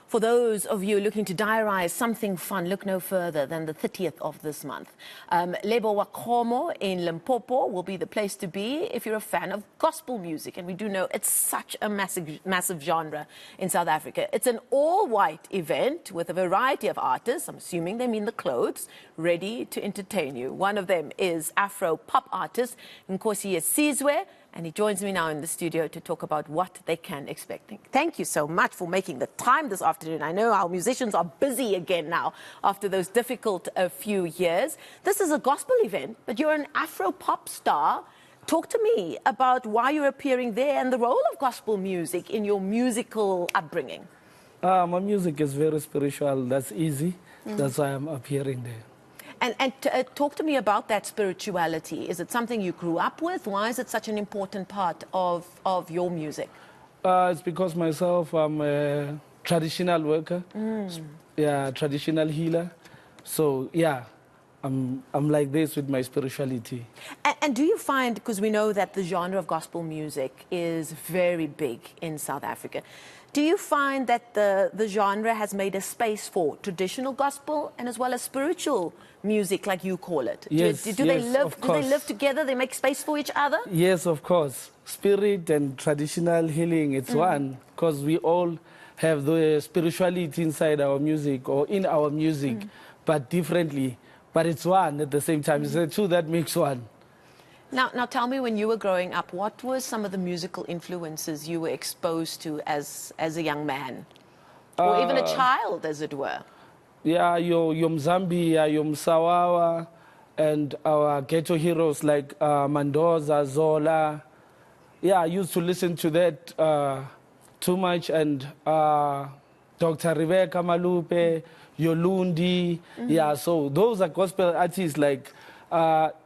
For those of you looking to diarize something fun, look no further than the 30th of this month. Lebowakgomo in Limpopo will be the place to be if you're a fan of gospel music. And we do know it's such a massive genre in South Africa. It's an all-white event with a variety of artists, I'm assuming they mean the clothes, ready to entertain you. One of them is Afro pop artist Nkosiyesizwe, and he joins me now in the studio to talk about what they can expect. Thank you so much for making the time this afternoon. I know our musicians are busy again now after those difficult few years. This is a gospel event, but you're an Afro pop star. Talk to me about why you're appearing there and the role of gospel music in your musical upbringing. My music is very spiritual. That's easy. That's why I'm appearing there. And talk to me about that spirituality. Is it something you grew up with? Why is it such an important part of your music? It's because myself, I'm a traditional worker, yeah, traditional healer. So, yeah, I'm like this with my spirituality. And do you find, because we know that the genre of gospel music is very big in South Africa, do you find that the genre has made a space for traditional gospel and as well as spiritual music, like you call it? Yes, do they live together? They make space for each other? Yes, of course. Spirit and traditional healing, it's one, because we all have the spirituality inside our music or in our music, but differently. But it's one at the same time. It's the two that makes one. Now tell me, when you were growing up, what were some of the musical influences you were exposed to as a young man? Or even a child, as it were? Yeah, your Mzambi, your Msawawa, and our ghetto heroes like Mandoza, Zola. Yeah, I used to listen to that too much, and Dr. Rebecca Malupe, Yolundi. Yeah, so those are gospel artists. Like,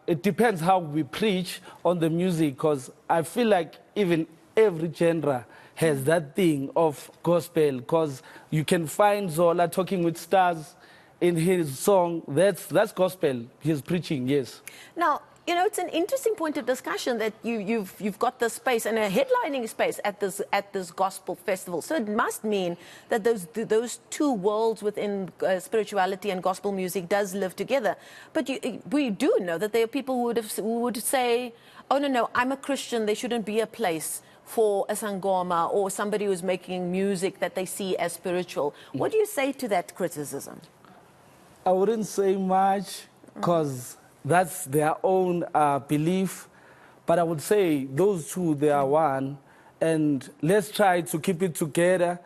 it depends how we preach on the music, because I feel like even every genre has that thing of gospel, because you can find Zola talking with stars in his song. That's gospel. He's preaching, yes. Now, you know, it's an interesting point of discussion that you've got this space and a headlining space at this gospel festival. So it must mean that those two worlds within spirituality and gospel music does live together. But we do know that there are people who would say, oh no, I'm a Christian. There shouldn't be a place for a sangoma or somebody who's making music that they see as spiritual. What do you say to that criticism? I wouldn't say much, because that's their own belief. But I would say those two, they are one. And let's try to keep it together.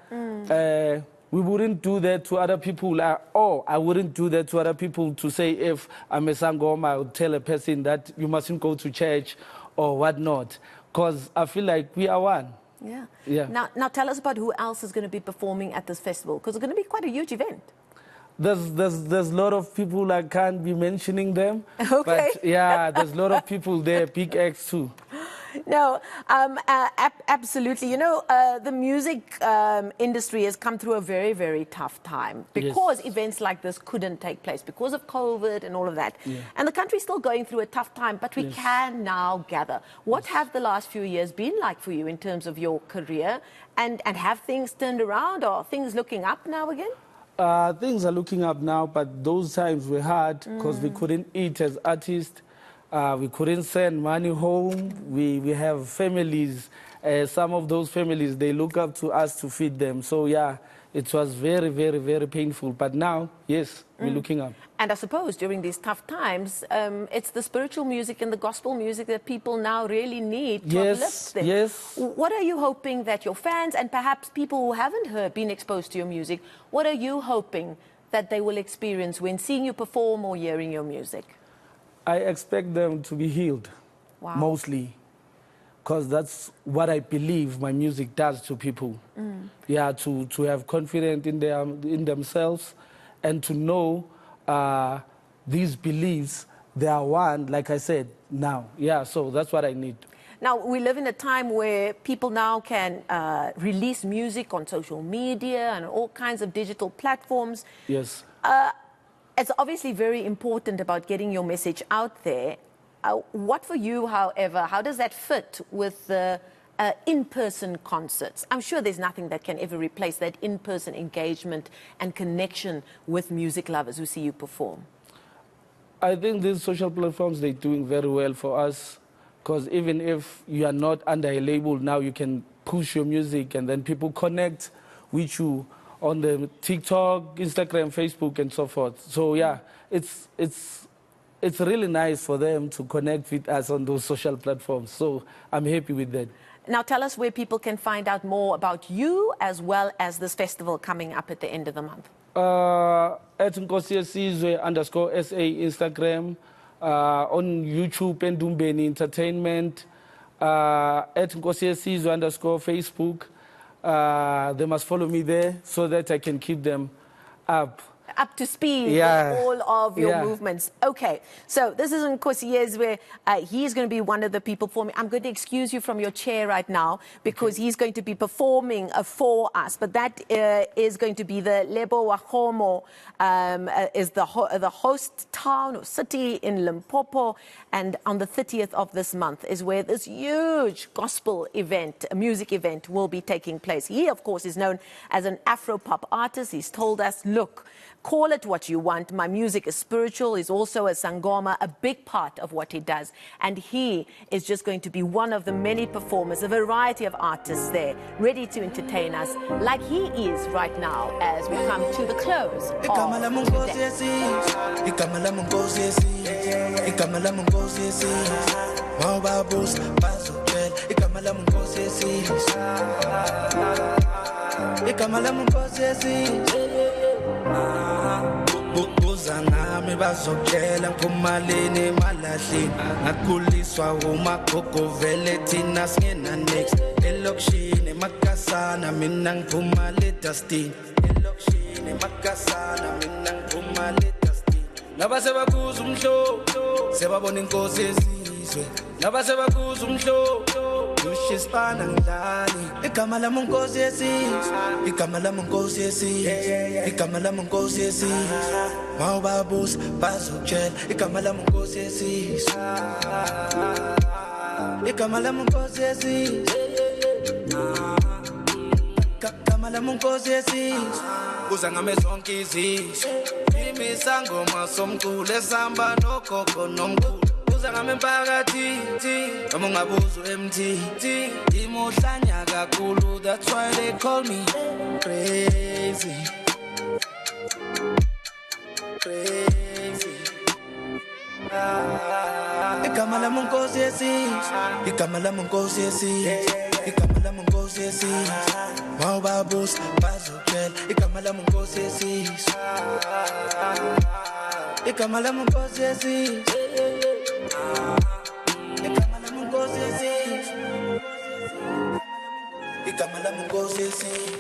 We wouldn't do that to other people. I wouldn't do that to other people to say, if I'm a sangoma, I would tell a person that you mustn't go to church or whatnot. Because I feel like we are one. Yeah. Now tell us about who else is going to be performing at this festival, because it's going to be quite a huge event. There's a lot of people, I can't be mentioning them. Okay. But yeah, there's a lot of people there, big acts too. No, absolutely. You know, the music industry has come through a very, very tough time because events like this couldn't take place because of COVID and all of that. And the country's still going through a tough time, but we can now gather. What have the last few years been like for you in terms of your career? And have things turned around? Or are things looking up now again? Things are looking up now, but those times were hard because we couldn't eat as artists. We couldn't send money home. We have families. Some of those families, they look up to us to feed them. So, yeah, it was very, very, very painful. But now, yes, we're looking up. And I suppose during these tough times, it's the spiritual music and the gospel music that people now really need to uplift them. Yes. What are you hoping that your fans and perhaps people who haven't been exposed to your music, what are you hoping that they will experience when seeing you perform or hearing your music? I expect them to be healed, mostly, because that's what I believe my music does to people. Yeah, to have confidence in themselves and to know these beliefs, they are one, like I said, now. Yeah, so that's what I need. Now, we live in a time where people now can release music on social media and all kinds of digital platforms. Yes. It's obviously very important about getting your message out there. What for you, however, how does that fit with the in-person concerts. I'm sure there's nothing that can ever replace that in-person engagement and connection with music lovers who see you perform. I think these social platforms, they're doing very well for us, because even if you are not under a label now, you can push your music and then people connect with you on the TikTok, Instagram, Facebook, and so forth. So yeah, it's really nice for them to connect with us on those social platforms. So I'm happy with that. Now tell us where people can find out more about you as well as this festival coming up at the end of the month. At Nkosiyesizwe _SA Instagram, on YouTube and Dumbeni Entertainment, at Nkosiyesizwe _Facebook. They must follow me there so that I can keep them up to speed with all of your movements. Okay, so this is Nkosiyesizwe. He's going to be one of the people for me. I'm going to excuse you from your chair right now because he's going to be performing for us. But that is going to be the Lebowakgomo, is the host town or city in Limpopo. And on the 30th of this month is where this huge gospel event, a music event, will be taking place. He, of course, is known as an Afro pop artist. He's told us, look, call it what you want. My music is spiritual. He's also a sangoma, a big part of what he does. And he is just going to be one of the many performers, a variety of artists there, ready to entertain us like he is right now as we come to the close of Buzangami bazokela kumalini malahlini ngakuliswa umagogo vele thina singena next elokishini makasana mina ngiphuma le dustin elokishini makasana mina ngiphuma le dustin nabasebakuza umhlo sebabona inkosi yesizwe nabasebakuza umhlo Ushishana ngidlali igama lami Nkosiyesizwe igama lami Nkosiyesizwe igama lami Nkosiyesizwe mawubabuza bazokutshela igama lami Nkosiyesizwe igama lami Nkosiyesizwe igama lami Nkosiyesizwe buza ngame zonke izizwe imisangoma somculo esamba nogogo nomkhulu ngame phakathi noma ungabuzo emthi imohlanya kakhulu that's why they call me crazy igama lami Nkosiyesizwe igama lami Nkosiyesizwe igama lami Nkosiyesizwe mawubabuza bazokutshela igama lami Nkosiyesizwe igama lami Nkosiyesizwe igama lami Nkosiyesizwe igama lami Nkosiyesizwe